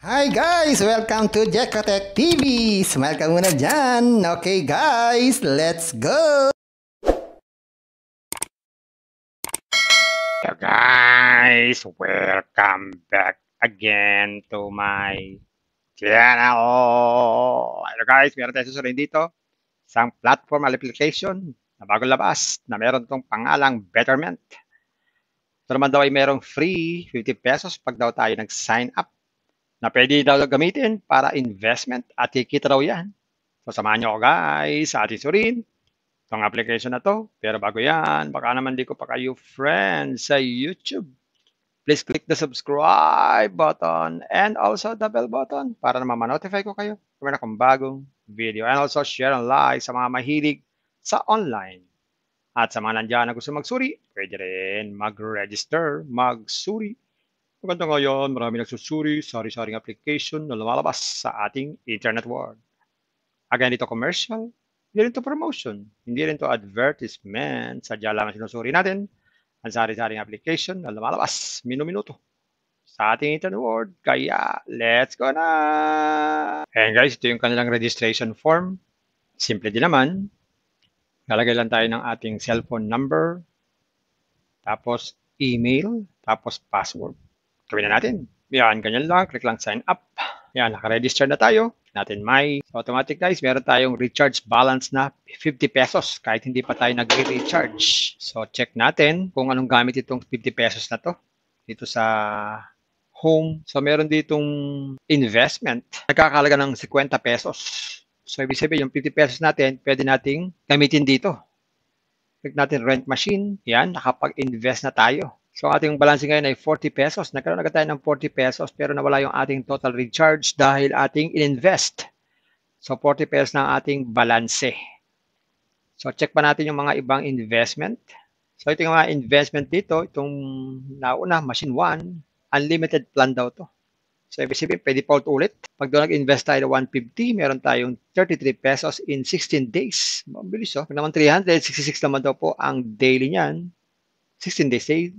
Hi guys! Welcome to Jekotech TV! Smile ka muna dyan! Okay guys, let's go! So guys, welcome back again to my channel. Hello guys, meron tayo susunod dito. Isang platform application na bagong labas na meron tong pangalang Betterment. Ito naman daw ay merong free 50 pesos pag daw tayo nag-sign up na pwede daw gamitin para investment at kikita daw yan. So samahan nyo ako guys sa ating surin itong application na to. Pero bago yan, baka naman di ko pa kayo friends sa YouTube. Please click the subscribe button and also the bell button para naman ma-notify ko kayo kung meron akong bagong video. And also share and like sa mga mahilig sa online. At sa mga nandiyan na gusto magsuri, pwede rin mag-register, magsuri. Maganda ngayon, marami nagsusuri, sari-saring application na lumalabas sa ating internet world. Again, ito commercial, hindi rin to promotion, hindi rin to advertisement. Sadya lang sinusuri natin ang sari-saring application na lumalabas minuto sa ating internet world. Kaya, let's go na! And guys, ito yung kanilang registration form. Simple din naman. Lalagay lang tayo ng ating cellphone number, tapos email, tapos password. Gawin na natin. Yan, ganyan lang. Click lang sign up. Yan, naka-register na tayo. Natin may so automatic guys, meron tayong recharge balance na 50 pesos kahit hindi pa tayo nagre-recharge. So check natin kung anong gamit itong 50 pesos na to dito sa home. So meron ditong investment. Nagkakalaga ng 50 pesos. So ibig sabihin yung 50 pesos natin, pwede nating gamitin dito. Click natin rent machine. Yan, nakapag-invest na tayo. So ating balance ngayon ay 40 pesos. Nagkaroon agad tayo ng 40 pesos pero nawala yung ating total recharge dahil ating in-invest. So 40 pesos na ating balance. So check pa natin yung mga ibang investment. So ito yung mga investment dito. Itong nauna, machine 1, unlimited plan daw to. So ibig sabihin, pwede pa ulit. Pag doon nag-invest tayo ng 150, meron tayong 33 pesos in 16 days. Mabilis oh. Pag naman 366 naman daw po ang daily niyan. 16 days day.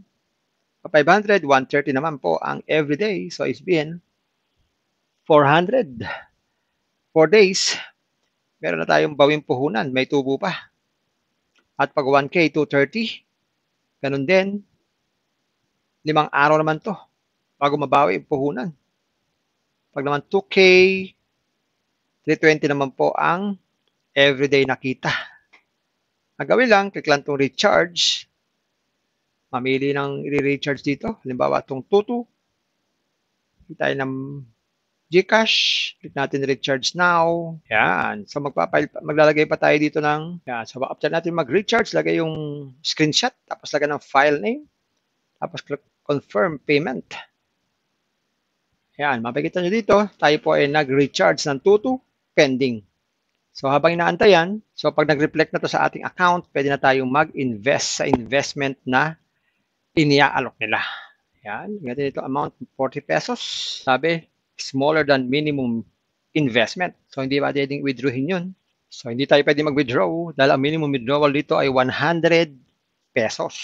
500, 130 naman po ang everyday. So, isbihin, 400. 4 days, meron na tayong bawing puhunan. May tubo pa. At pag 1K, 230. Ganun din. 5 araw naman to bago mabawi yung puhunan. Pag naman 2K, 320 naman po ang everyday nakita. Ang gawin lang, click lang itong recharge. Mamili ng i-recharge dito. Halimbawa, itong Tutu. Hindi tayo ng Gcash, click natin recharge now. Yan. So maglalagay pa tayo dito ng, yan. So after natin mag-recharge, lagay yung screenshot, tapos lagay ng file name, tapos click confirm payment. Yan. Mapakita nyo dito, tayo po ay nag-recharge ng Tutu, pending. So habang inaantay yan, so pag nag-reflect na to sa ating account, pwede na tayong mag-invest sa investment na iniaalok nila. Yan. Ganito ito amount, 40 pesos. Sabi, smaller than minimum investment. So, hindi ba pwedeng withdrawin yun? So, hindi tayo pwede mag-withdraw dahil ang minimum withdrawal dito ay 100 pesos.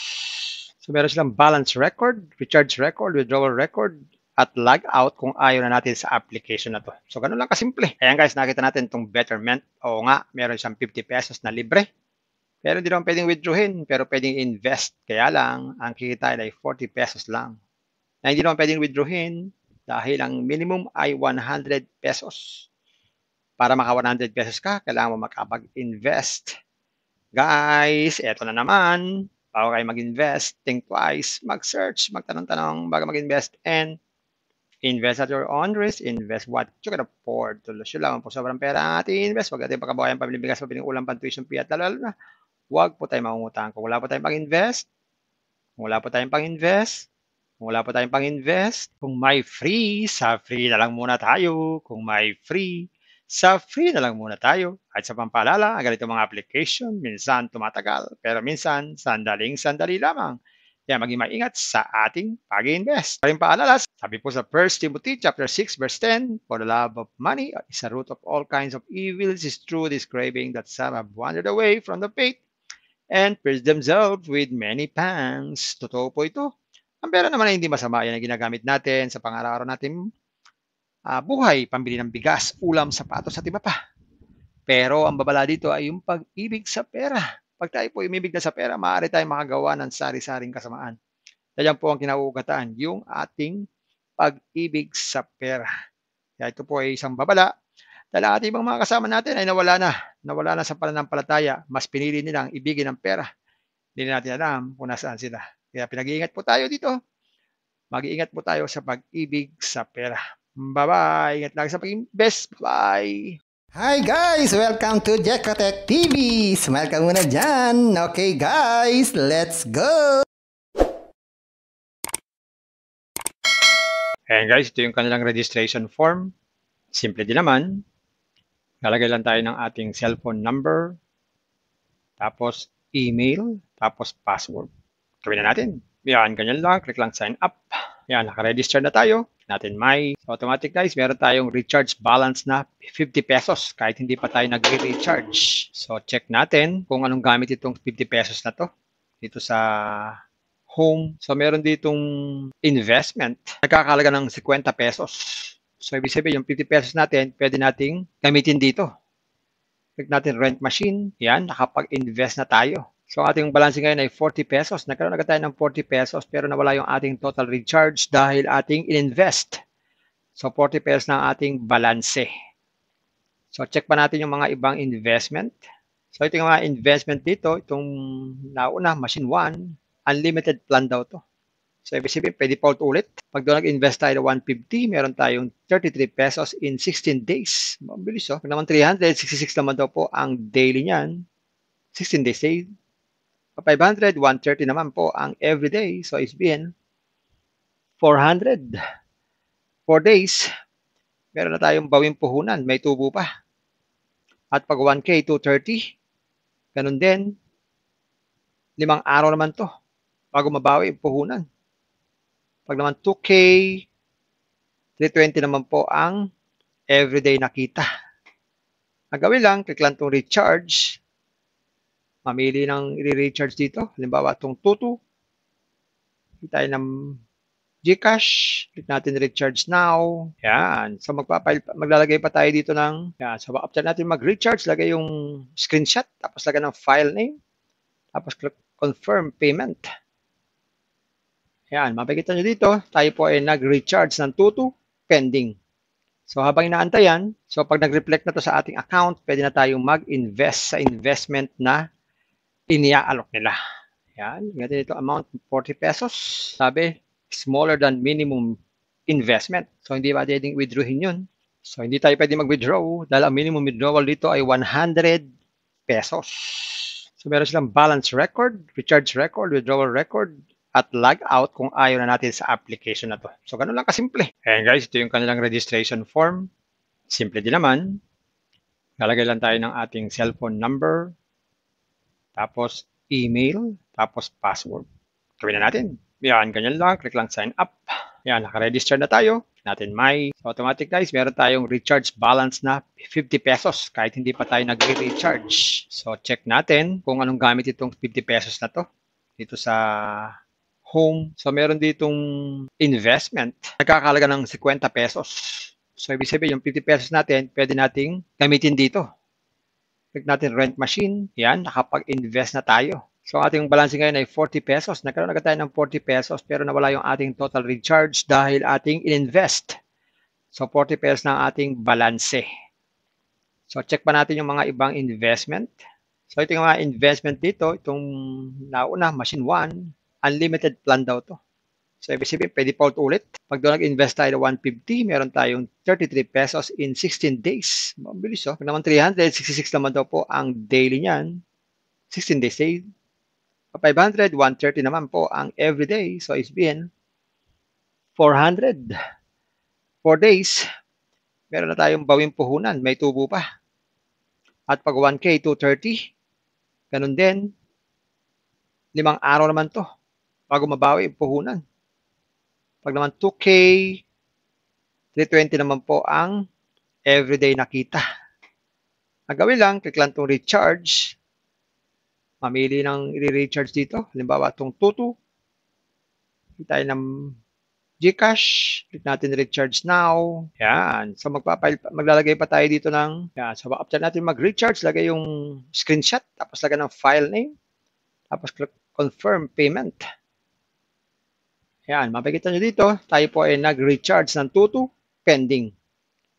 So, meron silang balance record, recharge record, withdrawal record, at log out kung ayaw na natin sa application na to. So, ganun lang kasimple. Ayan guys, nakita natin itong Betterment. Oo nga, meron siyang 50 pesos na libre. Pero hindi naman pwedeng withdrawin, pero pwedeng invest. Kaya lang, ang kikita ay 40 pesos lang. Na hindi naman pwedeng withdrawin dahil ang minimum ay 100 pesos. Para maka 100 pesos ka, kailangan mo makapag-invest. Guys, eto na naman. Bago kayo mag-invest, think twice, mag-search, magtanong-tanong bago mag-invest, and invest at your own risk. Invest what you can afford. Tulos yun lang po sobrang pera ang ating invest. Huwag natin pagkabawayan, pabilibigas, pabiling ulang, pan-tuition fee, at lalo na, huwag po tayo mangungutang. Kung wala po tayong pang-invest, kung wala po tayong pang-invest, kung wala po tayong pang-invest, kung may free, sa free na lang muna tayo. Kung may free, sa free na lang muna tayo. At sa pampaalala, ang ganito mga application, minsan tumatagal, pero minsan sandaling-sandali lamang. Kaya maging maingat sa ating pag-invest. Paring paalala, sabi po sa 1 Timothy chapter 6 verse 10, for the love of money is a root of all kinds of evils. It is true this craving that some have wandered away from the faith and pierced themselves with many pangs. Totoo po ito. Ang pera naman ay hindi masama. Yan ang ginagamit natin sa pang-araw-araw natin buhay, pambili ng bigas, ulam, sapatos at iba pa. Pero ang babala dito ay yung pag-ibig sa pera. Pag tayo po umibig na sa pera, maaari tayong makagawa ng sari-saring kasamaan. Yan po ang kinauugatan, yung ating pag-ibig sa pera. Kaya ito po ay isang babala dahil ang ating ibang mga kasama natin ay nawala na sa pananampalataya. Mas pinili nilang ibigin ang pera. Hindi na natin alam kung nasaan sila. Kaya pinag-iingat po tayo dito. Mag-iingat po tayo sa pag-ibig sa pera. Bye-bye. Ingat lagi sa pag-invest. Bye. Hi guys! Welcome to Jekotech TV! Smile ka muna dyan! Okay guys, let's go! Ayan guys, ito yung kanilang registration form. Simple din naman. Lalagay lang tayo ng ating cellphone number, tapos email, tapos password. Gawin na natin. Yan, ganyan lang. Click lang sign up. Yan, naka-register na tayo. Natin may automatic guys, meron tayong recharge balance na 50 pesos kahit hindi pa tayo nagre-recharge. So check natin kung anong gamit itong 50 pesos na to dito sa home. So meron ditong investment. Nagkakalaga ng 50 pesos. So ibig sabihin yung 50 pesos natin, pwede nating gamitin dito. Click natin rent machine. Yan, nakapag-invest na tayo. So ating balance ngayon ay 40 pesos. Nagkaroon agad tayo ng 40 pesos pero nawala yung ating total recharge dahil ating in-invest. So 40 pesos na ang ating balance. So check pa natin yung mga ibang investment. So ito yung mga investment dito. Itong nauna, machine 1, unlimited plan daw to. So ibig sabihin, pwede pa ulit. Pag doon nag-invest tayo 150, meron tayong 33 pesos in 16 days. Mabilis oh. Pag naman 366 naman daw po ang daily niyan. 16 days day. 500, 130 naman po ang everyday. So, SBN, 400. 4 days, meron na tayong bawing puhunan. May tubo pa. At pag 1K, 230. Ganun din. 5 araw naman to bago mabawi yung puhunan. Pag naman 2K, 320 naman po ang everyday nakita. Ang gawin lang, click lang itong recharge. Mamili ng i-recharge dito. Halimbawa, itong Tutu. Click tayo ng Gcash. Click natin recharge now. Yan. So, maglalagay pa tayo dito ng, yan. So, after natin mag-recharge, lagay yung screenshot. Tapos lagay ng file name. Tapos click confirm payment. Yan. Mapakita nyo dito, tayo po ay nag-recharge ng Tutu pending. So, habang inaantay yan, so pag nag-reflect na to sa ating account, pwede na tayong mag-invest sa investment na iniaalok nila. Yan. Ganito dito, amount 40 pesos. Sabi, smaller than minimum investment. So, hindi ba pwedeng withdrawin yun? So, hindi tayo pwede mag-withdraw dahil ang minimum withdrawal dito ay 100 pesos. So, meron silang balance record, recharge record, withdrawal record, at log out kung ayaw na natin sa application na to. So, ganun lang kasimple. Ayan guys, ito yung kanilang registration form. Simple din naman. Lalagay lang tayo ng ating cellphone number, tapos email, tapos password. Gawin na natin. Yan, ganyan lang. Click lang sign up. Yan, naka-register na tayo. Natin may automatic guys, meron tayong recharge balance na 50 pesos kahit hindi pa tayo nagre-recharge. So, check natin kung anong gamit itong 50 pesos na to dito sa home. So, meron ditong investment. Nagkakalaga ng 50 pesos. So, ibig sabihin, yung 50 pesos natin, pwede nating gamitin dito. Click natin rent machine. Yan, nakapag-invest na tayo. So, ating balance ngayon ay 40 pesos. Nagkaroon agad tayo ng 40 pesos pero nawala yung ating total recharge dahil ating in-invest. So, 40 pesos na ang ating balance. So, check pa natin yung mga ibang investment. So, ito yung mga investment dito. Itong nauna, machine 1, unlimited plan daw to. So, ibig sabihin, pwede pa ulit. Pag doon nag-invest tayo 150, meron tayong 33 pesos in 16 days. Mabilis oh. Pag naman 366 naman daw po ang daily niyan. 16 days day. 500, 130 naman po ang everyday. So, SBN, 400. 4 days, meron na tayong bawing puhunan. May tubo pa. At pag 1K, 230. Ganun din. 5 araw naman to bago mabawi yung puhunan. Pag naman 2K, 320 naman po ang everyday nakita. Ang gawin lang, click lang itong recharge. Mamili ng i-recharge dito. Halimbawa, itong Tutu. Click tayo ng GCash. Click natin recharge now. Yan. So maglalagay pa tayo dito ng, yan. So after natin mag-recharge, lagay yung screenshot, tapos lagay ng file name, tapos click confirm payment. Yan. Mapakita nyo dito, tayo po ay nag-recharge ng Tutu pending.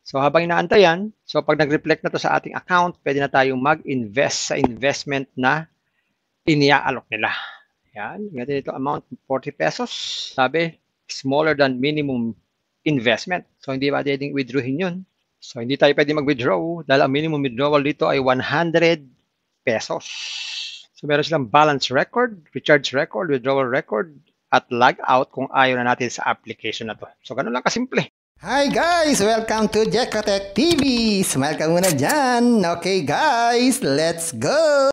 So habang inaantay yan, so pag nag-reflect na to sa ating account, pwede na tayong mag-invest sa investment na iniaalok nila. Yan, ganito dito amount 40 pesos. Sabi, smaller than minimum investment. So hindi pa pwedeng withdrawin yun. So hindi tayo pwede mag-withdraw dahil ang minimum withdrawal dito ay 100 pesos. So meron silang balance record, recharge record, withdrawal record, at log out kung ayaw na natin sa application na to. So ganun lang kasimple. Hi guys! Welcome to Jekotech TV! Smile ka muna dyan! Okay guys, let's go!